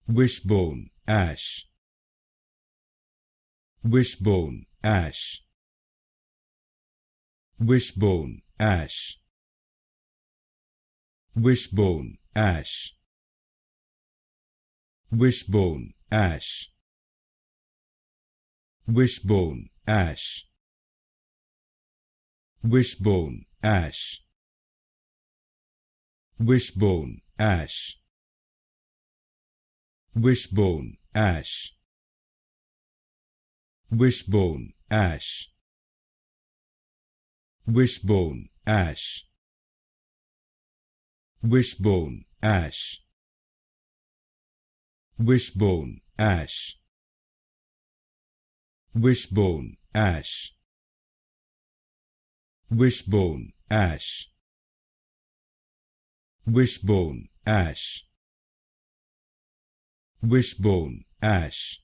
Wishbone Ash. Wishbone Ash. Wishbone Ash. Wishbone Ash. Wishbone Ash. Wishbone Ash. Wishbone Ash. Wishbone Ash. Wishbone Ash. Wishbone Ash. Wishbone Ash. Wishbone Ash. Wishbone Ash. Wishbone Ash. Wishbone Ash. Wishbone Ash. Wishbone Ash.